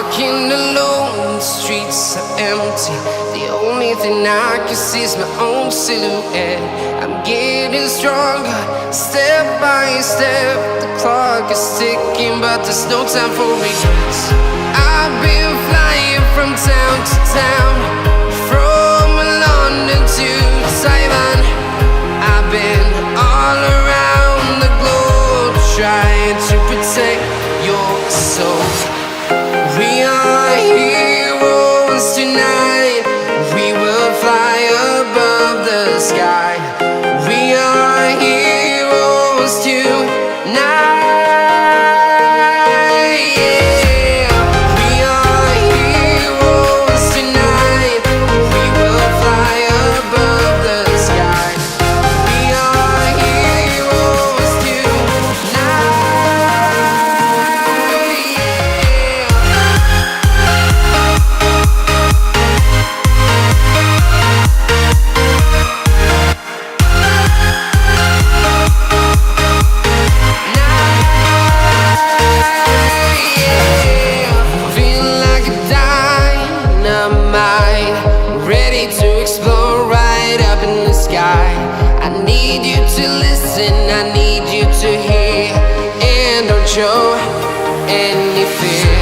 Walking alone, the streets are empty. The only thing I can see is my own silhouette. I'm getting stronger, step by step. The clock is ticking, but there's no time for regrets. I've been flying from town to town, from London to Taiwan. I've been all around the globe, trying to protect your soul. We are heroes tonight. We will fly above the sky. We are heroes tonight. Yeah. We are heroes tonight. We will fly above the sky. We are heroes tonight. Ready to explore right up in the sky. I need you to listen, I need you to hear, and don't show any fear.